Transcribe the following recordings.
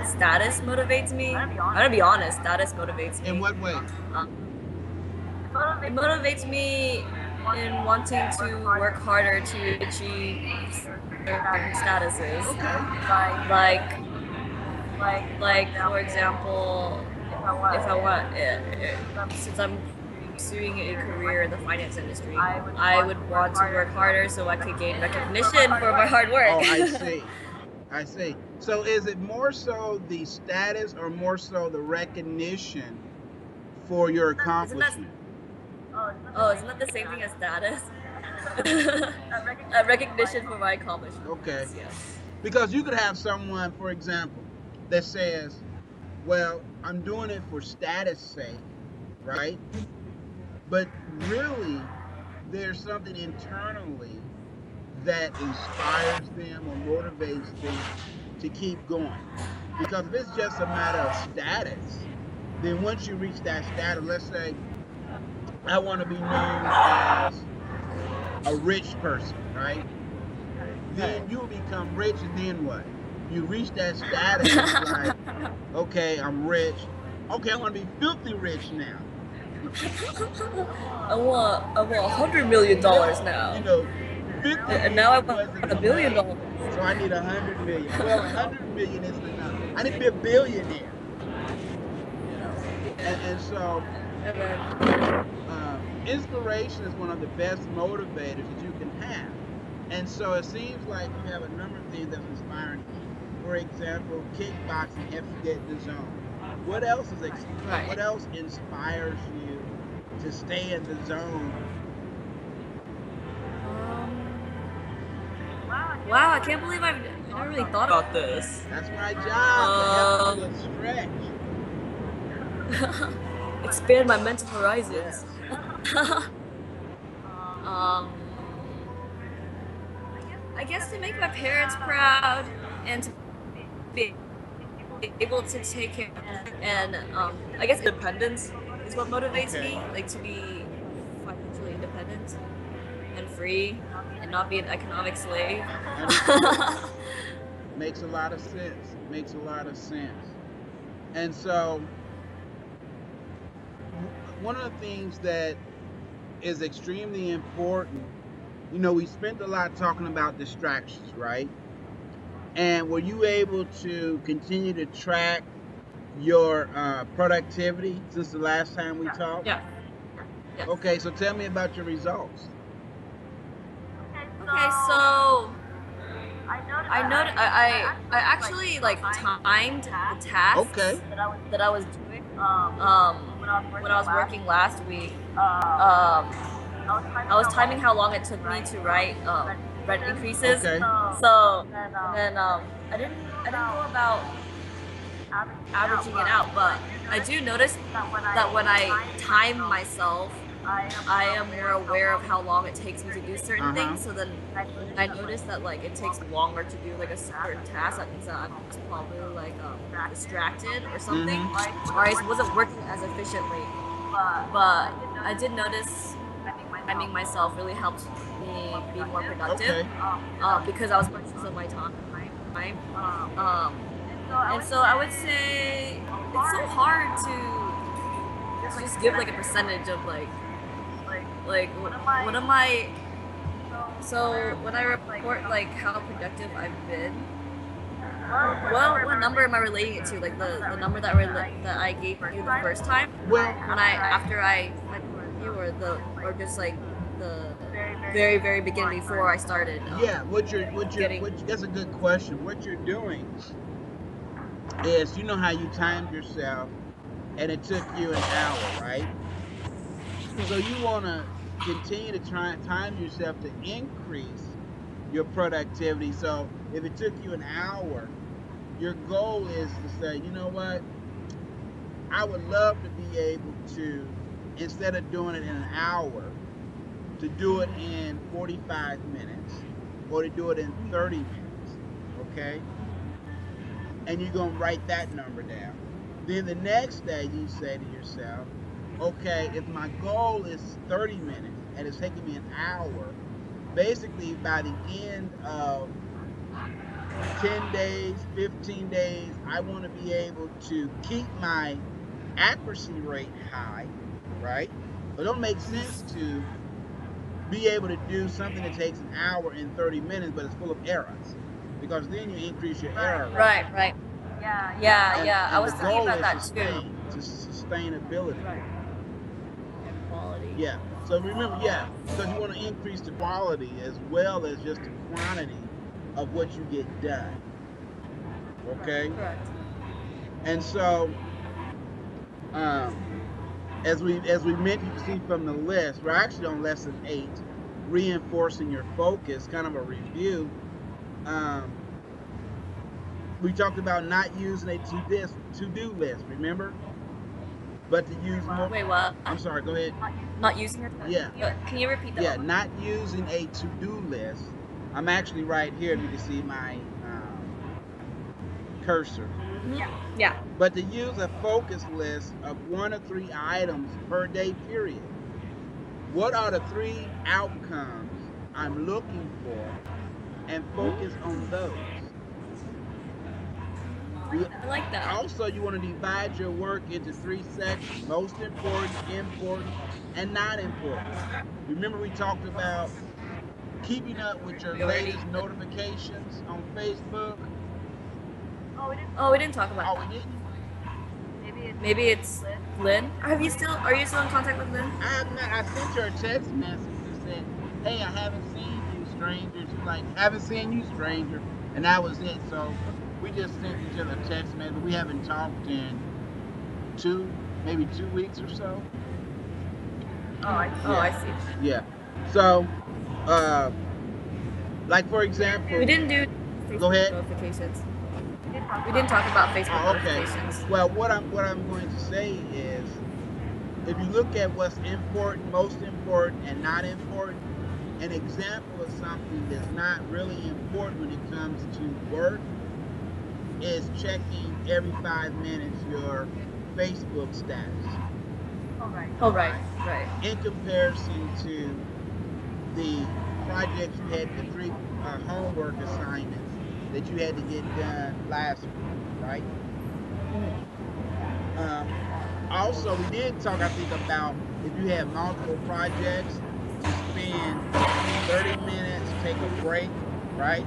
status motivates me. I'm gonna be honest, status motivates me. In what way? It motivates me in wanting to work harder to achieve certain statuses. Okay. Like, for example, if I want, since I'm pursuing a career in the finance industry, I would want to work harder so I could gain recognition for my hard work. Oh, I see. I see. So is it more so the status or more so the recognition for your Isn't that accomplishment? isn't that the same thing as status? Recognition for my accomplishments. Okay. Yes. Because you could have someone, for example, that says, well, I'm doing it for status sake, right? But really, there's something internally that inspires them or motivates them to keep going. Because if it's just a matter of status, then once you reach that status, let's say I want to be known as a rich person, right? Then you'll become rich, and then what? You reach that status, it's like, okay, I'm rich. Okay, I want to be filthy rich now. I want $100 million You now, know, 50 and now I million want wasn't $1 billion. enough, so I need 100 million. Well, 100 million isn't enough. I need to be a billionaire. You know, and so And then, inspiration is one of the best motivators that you can have. And so it seems like you have a number of things that's inspiring you. For example, kickboxing helps you get in the zone. What else is right. what else inspires you to stay in the zone? Wow, I can't believe I never really thought about this. That's my job to help you stretch. Expand my mental horizons. um, I guess to make my parents proud and to be able to take care and I guess independence is what motivates Okay. me, like to be financially independent and free and not be an economic slave. Understood. Makes a lot of sense. Makes a lot of sense. And so one of the things that is extremely important, you know, we spent a lot talking about distractions, right? And were you able to continue to track your productivity since the last time we talked? Yeah. Yes. Okay, so tell me about your results. Okay, so I actually like timed the tasks Okay. that I was doing when I was working last week. I was timing how long it took me to write rent increases. Okay. So then I didn't go about averaging it out, but I do notice that when I time myself, I am more aware of how long it takes me to do certain things. So then I notice that like it takes longer to do like a certain task. That means that I'm just probably like distracted or something, or I wasn't working as efficiently. But I did notice timing myself really helped me be more productive Okay. because I was conscious of my time. And so I would say it's so hard to just give like a percentage of like what am I. So when I report like how productive I've been, what number am I relating it to? Like the number that I gave you the first time Well, when after I met you, or just like the very beginning before I started. yeah, that's a good question. What you're doing is, you know how you timed yourself and it took you an hour, right? So you want to continue to try and time yourself to increase your productivity. So if it took you an hour, your goal is to say, you know what? I would love to be able to, instead of doing it in an hour, to do it in 45 minutes or to do it in 30 minutes, okay? And you're going to write that number down. Then the next day you say to yourself, okay, if my goal is 30 minutes and it's taking me an hour, basically by the end of 10 days, 15 days, I want to be able to keep my accuracy rate high, right? It don't make sense to be able to do something that takes an hour and 30 minutes, but it's full of errors, because then you increase your error rate. Right. Yeah. I And was the thinking goal about is that too. sustainability. Right. And quality. Yeah. So remember, yeah, because you want to increase the quality as well as just the quantity of what you get done. Okay. Correct. And so, um, as we mentioned, you can see from the list, we're actually on lesson 8, reinforcing your focus, kind of a review. We talked about not using a to-do list, remember? But to use more. Wait, what? I'm sorry, go ahead. Not using it? Yeah. Can you repeat that? Yeah, not using a to-do list. I'm actually right here. You can see my cursor. Yeah. But to use a focus list of 1 or 3 items per day period. What are the 3 outcomes I'm looking for, and focus on those. I like that. Also, you want to divide your work into 3 sections: most important, important, and not important. Remember, we talked about keeping up with your latest notifications on Facebook? Oh, we didn't talk about Oh, that. we didn't? Maybe it's Lynn. Are you still in contact with Lynn? I have not. I sent her a text message that said, "Hey, I haven't seen you, stranger." She's like, "Haven't seen you, stranger," and that was it. So we just sent each other a text message, but we haven't talked in maybe 2 weeks or so. I see. Yeah. So, like for example, we didn't do Facebook go ahead. Notifications. We didn't talk about Facebook notifications. Well, what I'm going to say is, if you look at what's important, most important, and not important, an example of something that's not really important when it comes to work is checking every 5 minutes your Facebook status. Oh, right. In comparison to the projects you had, the 3 homework assignments that you had to get done last week, right? Also, we did talk, I think, about if you have multiple projects, to spend 30 minutes, take a break, right?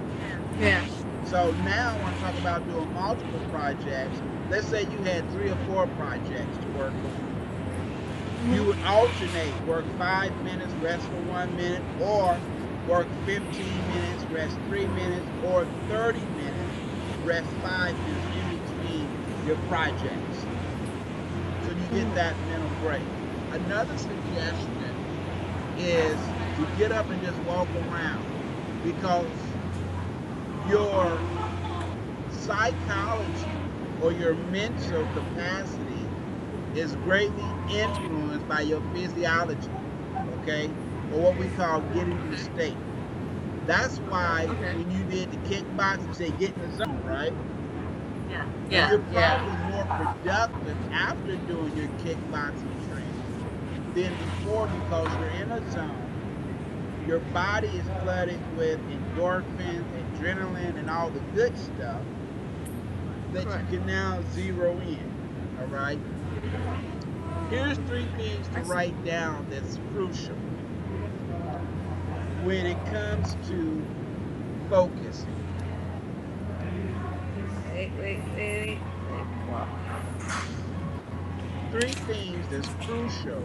Yeah. So now I want to talk about doing multiple projects. Let's say you had 3 or 4 projects to work on. You would alternate, work 5 minutes, rest for 1 minute, or work 15 minutes, rest 3 minutes, or 30 minutes, rest 5 minutes in between your projects. So you get that mental break. Another suggestion is to get up and just walk around, because your psychology or your mental capacity is greatly influenced by your physiology, okay? Or what we call getting in the state. That's why when you did the kickboxing, you say get in the zone, right? Yeah. You're probably more productive after doing your kickboxing training than before, because you're in a zone. Your body is flooded with endorphins, adrenaline, and all the good stuff that you can now zero in, all right? Here's 3 things to write down that's crucial when it comes to focusing. Wait. 3 things that's crucial,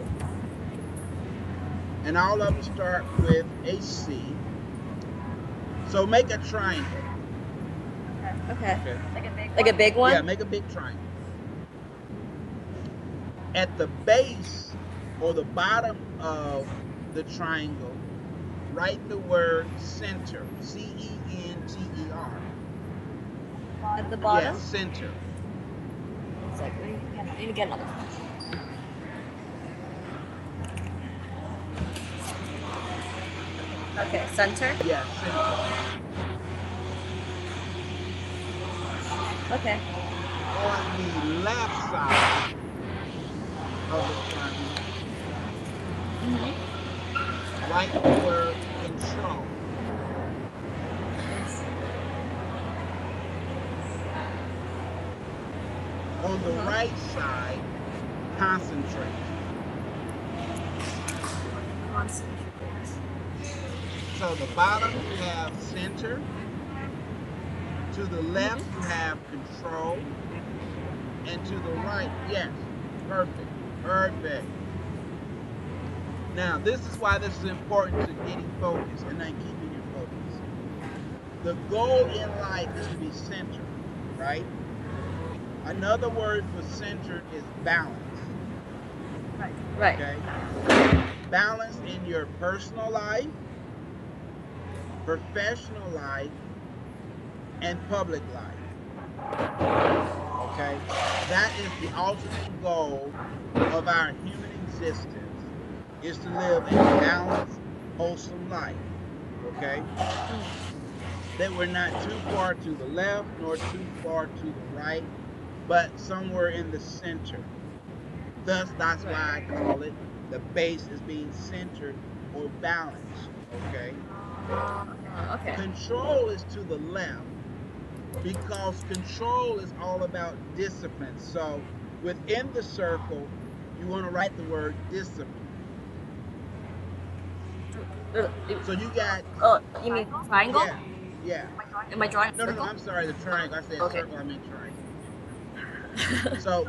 and all of them start with a C. So make a triangle. Okay. Like a big one? Yeah, make a big triangle. At the base or the bottom of the triangle, write the word center. C-E-N-T-E-R. At the bottom? Yeah, center. It's like, I need to get another one. Okay, center? Yeah, center. Okay. On the left side of the triangle, write the word control. On the right side, concentrate. Concentrate. So the bottom you have center. To the left you have control. And to the right, yes. Perfect. Perfect. Now, this is why this is important to getting focused and then keeping your focus. The goal in life is to be centered, right? Another word for centered is balance. Right. Okay? Balance in your personal life, professional life, and public life. Okay? That is the ultimate goal of our human existence, is to live a balanced, wholesome life. Okay? That we're not too far to the left nor too far to the right, but somewhere in the center. Thus, that's why I call it the base is being centered or balanced. Okay? Okay. Control is to the left because control is all about discipline. So within the circle, you want to write the word discipline. So you got. Oh, you mean triangle? Yeah. Yeah. Am I drawing a No, circle? I'm sorry, the triangle. I said Okay. circle, I meant triangle. So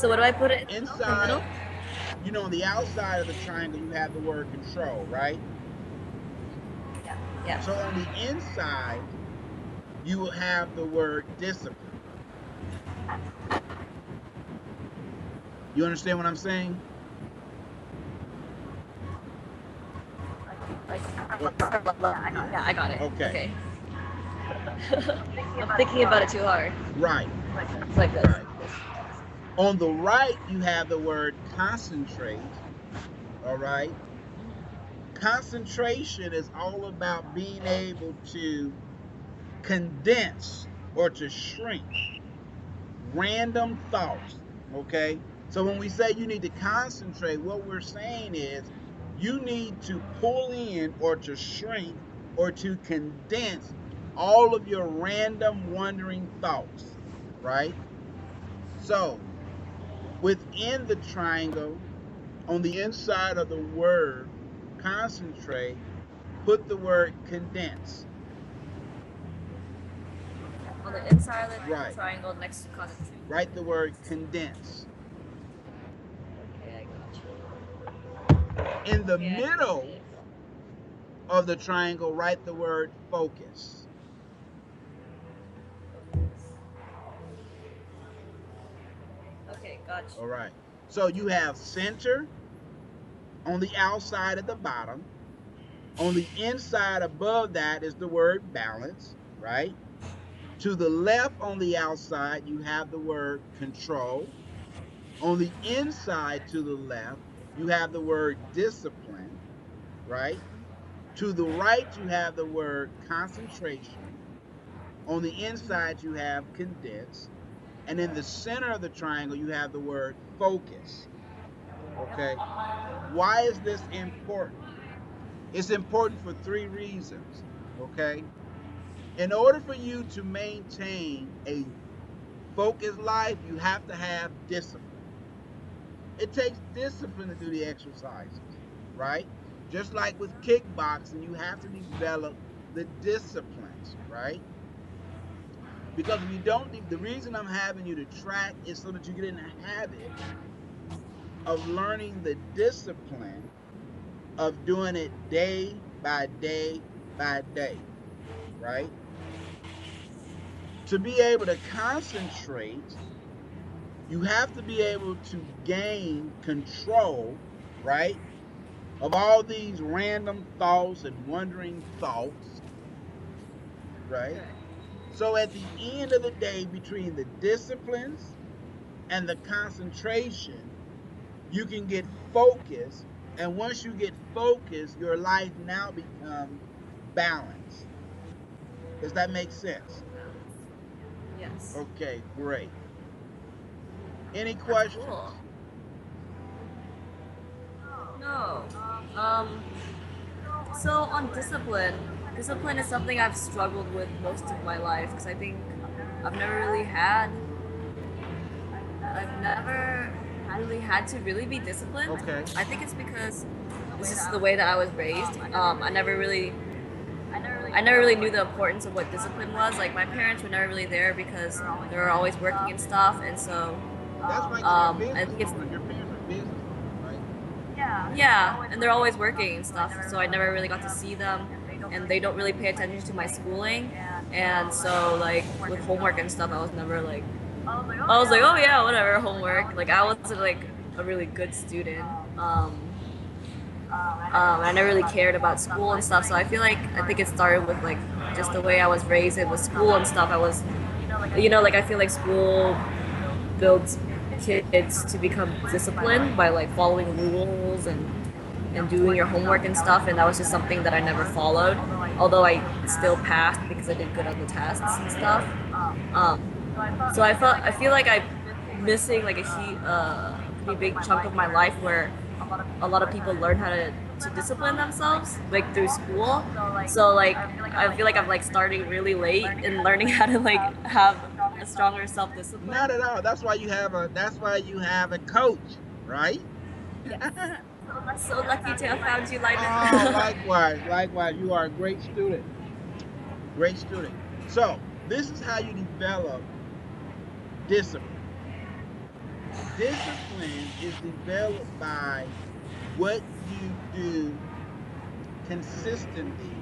what do I put it inside, on the outside of the triangle, you have the word control, right? Yeah. So on the inside, you will have the word discipline. You understand what I'm saying? Yeah, I got it. Okay. I'm thinking about it too hard. Right. It's like this. Right. On the right, you have the word concentrate. All right. Concentration is all about being able to condense or to shrink random thoughts. Okay. So when we say you need to concentrate, what we're saying is you need to pull in or to shrink or to condense all of your random wandering thoughts, right? So within the triangle, on the inside of the word concentrate, put the word condense. On the inside of the triangle next to concentrate. Write the word condense. Okay, I got you. In the middle of the triangle, write the word focus. Okay, gotcha. All right. So you have center on the outside at the bottom. On the inside above that is the word balance, right? To the left on the outside, you have the word control. On the inside to the left, you have the word discipline, right? To the right, you have the word concentration. On the inside, you have condense. And in the center of the triangle, you have the word focus. Okay? Why is this important? It's important for 3 reasons. Okay? In order for you to maintain a focused life, you have to have discipline. It takes discipline to do the exercises, right? Just like with kickboxing, you have to develop the disciplines, right? Because if you don't, the reason I'm having you to track is so that you get in the habit of learning the discipline of doing it day by day by day, right? To be able to concentrate, you have to be able to gain control, right, of all these random thoughts and wandering thoughts, right? Okay. So at the end of the day, between the disciplines and the concentration, you can get focused. And once you get focused, your life now becomes balanced. Does that make sense? Yes. Okay, great. Any questions? Cool. No. So on discipline is something I've struggled with most of my life because I think I've never really had never really had to really be disciplined. Okay. I think it's because this is the way that I was raised. I never really knew the importance of what discipline was. Like my parents were never really there because they were always working and stuff, and so That's like I your think it's business. Your parents are business owners, right? yeah, and they're always working and stuff, so I never really got to see them, and they don't really pay attention to my schooling, and so like with homework and stuff, I was never like I was like, oh yeah, whatever, homework. Like I wasn't like a really good student. I never really cared about school and stuff, so I think it started with like just the way I was raised and with school and stuff. I was, like I feel like school builds kids to become disciplined by like following rules and doing your homework and stuff, and that was just something that I never followed. Although I still passed because I did good on the tests and stuff. So I feel like I'm missing like a pretty big chunk of my life where a lot of people learn how to discipline themselves like through school. So like I feel like I'm like starting really late and learning how to like have a stronger self-discipline. Not at all. That's why you have a coach, right? Yes. So lucky to have found you, Lyman. Oh, likewise. You are a great student. Great student. So this is how you develop discipline. Discipline is developed by what you do consistently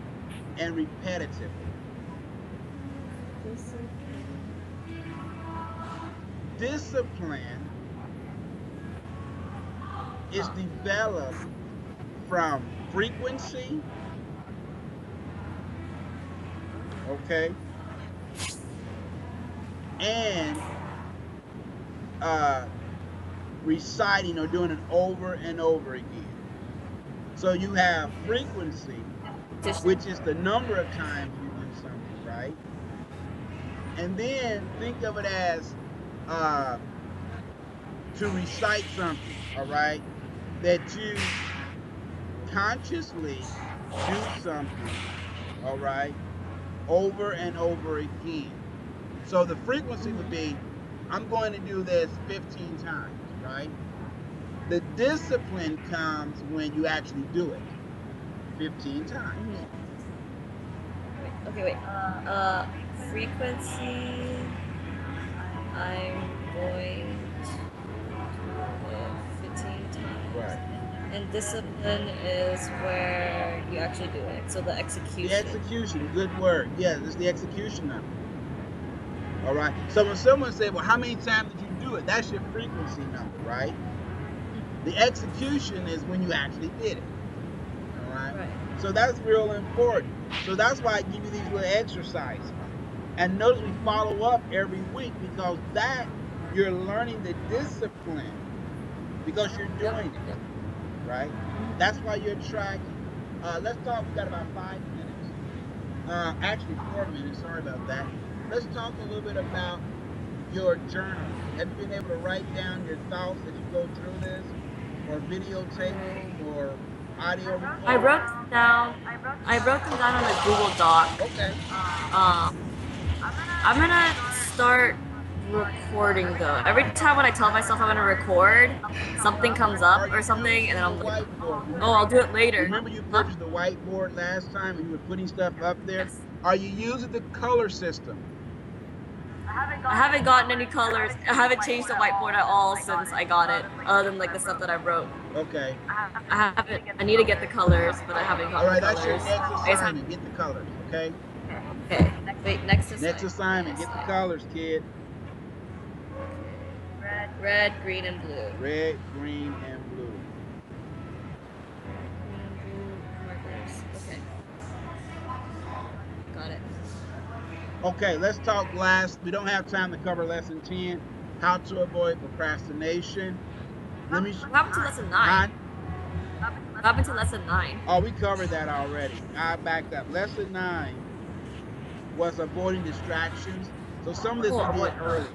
and repetitively. Discipline is developed from frequency, okay, and reciting or doing it over and over again. So you have frequency, which is the number of times you do something, right? And then think of it as to recite something, all right, that you consciously do something, all right, over and over again. So the frequency would be, I'm going to do this 15 times, right? The discipline comes when you actually do it 15 times. Wait. Frequency. I'm going to 15 times. Right. And discipline is where you actually do it. So the execution. The execution, good word. Yeah, it's the execution number. All right. So when someone says, well, how many times did you do it? That's your frequency number, right? The execution is when you actually did it. All right? So that's real important. So that's why I give you these little exercises. And notice we follow up every week because that you're learning the discipline because you're doing it. Right? That's why you're tracking. Let's talk, we got about 5 minutes. Actually 4 minutes, sorry about that. Let's talk a little bit about your journal. Have you been able to write down your thoughts as you go through this? Or videotape or audio recording? I wrote them down on a Google Doc. Okay. I'm gonna start recording though. Every time when I tell myself I'm gonna record, something comes up or something, and then I'm like, oh, I'll do it later. Remember you purchased the whiteboard last time and you were putting stuff up there? Yes. Are you using the color system? I haven't gotten any colors. I haven't changed the whiteboard at all since I got it, other than like the stuff that I wrote. Okay. I need to get the colors, but I haven't gotten the colors. All right, that's your next assignment. Get the colors, okay? Okay. Wait, next assignment. Next assignment. Get the colors, kid. Red, green, and blue. Red, green, and blue. Green and blue markers. Okay. Got it. Okay, let's talk last. We don't have time to cover lesson 10. How to avoid procrastination. What happened to lesson 9? What happened to lesson 9? Oh, we covered that already. I backed up. Lesson 9 was avoiding distractions. So some of this we did early.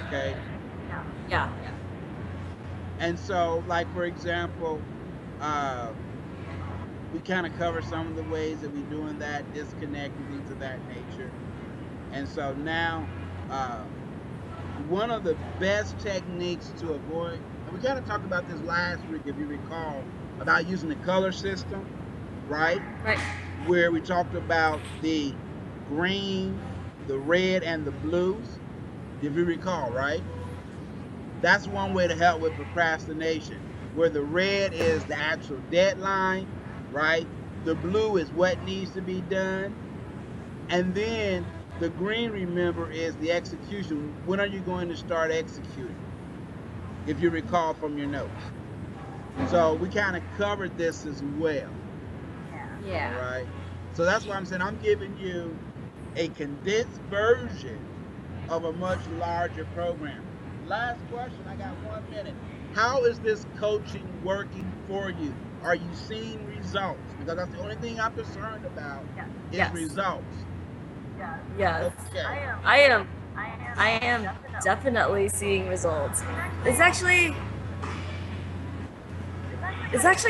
Okay? Yeah. And so, like for example, we kind of cover some of the ways that we're doing that, disconnect and things of that nature. And so now one of the best techniques to avoid, and we kind of talked about this last week, if you recall, about using the color system, right? Right. Where we talked about the green, the red, and the blues, if you recall, right? That's one way to help with procrastination, where the red is the actual deadline, right? The blue is what needs to be done. And then the green, remember, is the execution. When are you going to start executing? If you recall from your notes. So we kind of covered this as well. Yeah. All right. So that's why I'm saying I'm giving you a condensed version of a much larger program. Last question, I got 1 minute. How is this coaching working for you? Are you seeing results? Because that's the only thing I'm concerned about is Yes. results. Yes. Okay. I am definitely seeing results. It's actually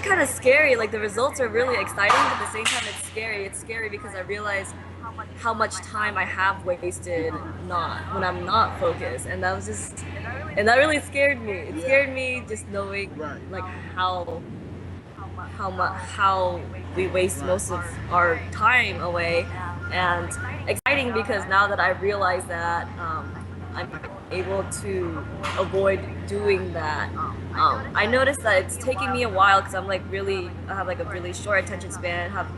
kind of scary. Like, the results are really exciting, but at the same time it's scary. It's scary because I realize how much time I have wasted when I'm not focused, and that really scared me. It scared me just knowing like how we waste most of our time away, and exciting because now that I realize that I'm able to avoid doing that. I noticed that it's taking me a while because I have like a really short attention span, have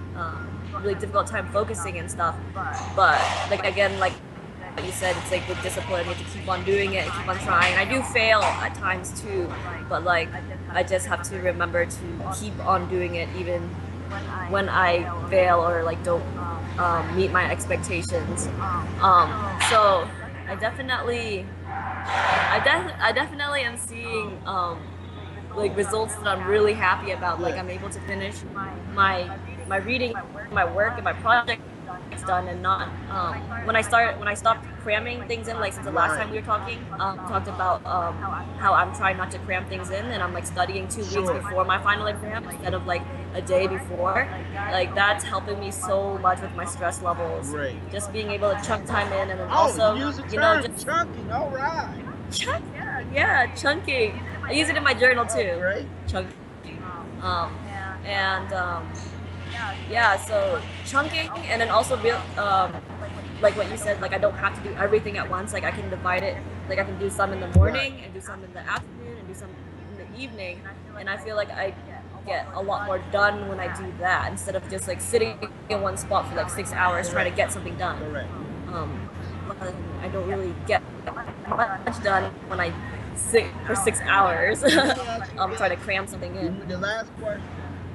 really difficult time focusing and stuff. But like again, like you said, it's like with discipline, you have to keep on doing it and keep on trying. I do fail at times too, but like I just have to remember to keep on doing it even when I fail or like don't meet my expectations. So I definitely am seeing like results that I'm really happy about. Like I'm able to finish my reading, my work, and my project done, and not when I stopped cramming things in, like since the last time we were talking, talked about how I'm trying not to cram things in, and I'm like studying 2 weeks before my final exam instead of like a day before. Like that's helping me so much with my stress levels. Great. Just being able to chunk time in, and then also just chunking. All right. Yeah, chunking. I use it in my journal too. Great. Chunking. Yeah, so chunking, and then also like what you said, like I don't have to do everything at once. Like I can divide it. Like I can do some in the morning and do some in the afternoon and do some in the evening. And I feel like I get a lot more done when I do that instead of just like sitting in one spot for like 6 hours trying to get something done. But I don't really get much done when I sit for 6 hours trying to cram something in. The last question,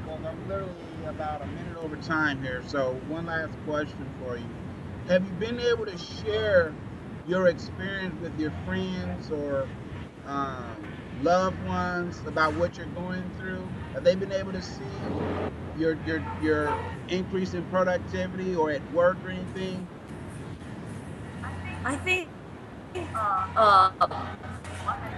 well, I'm literally about a minute over time here, so one last question for you. Have you been able to share your experience with your friends or loved ones about what you're going through? Have they been able to see your increase in productivity or at work or anything? I think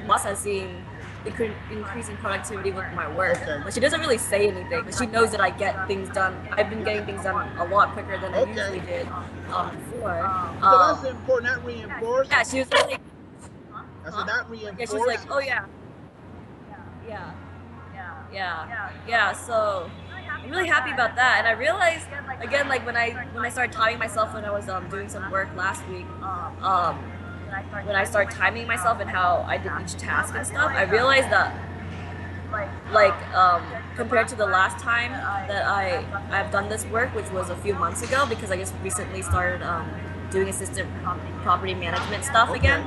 Moss has seen increase in productivity with my work. But she doesn't really say anything, but she knows that I get things done. I've been getting things done a lot quicker than I usually did before. So that's important, not reinforced. Yeah, she was like, I said not reinforced. Yeah, she was like, oh yeah. So I'm really happy about that, and I realized again, like when I started timing myself when I was doing some work last week, when I started timing myself and how I did each task and stuff, I realized that like compared to the last time that I've done this work, which was a few months ago, because I just recently started doing assistant property management stuff again.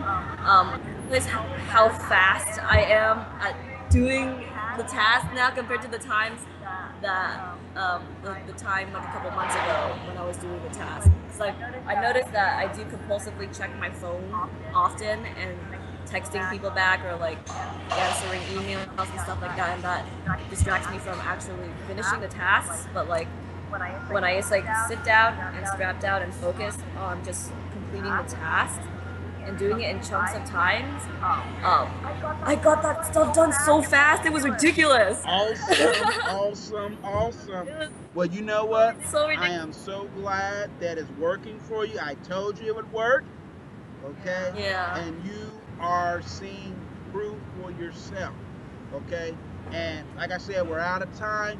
Realize how fast I am at doing the task now compared to the times that the time like a couple months ago when I was doing the task. It's like I noticed that I do compulsively check my phone often and texting people back or like answering emails and stuff like that, and that distracts me from actually finishing the tasks. But like when I just like sit down and strap down and focus on just completing the task and doing it in chunks of times, I got that stuff done so fast. It was ridiculous. Awesome. Well, you know what? So I am so glad that it's working for you. I told you it would work. Okay? Yeah. And you are seeing proof for yourself. Okay? And like I said, we're out of time.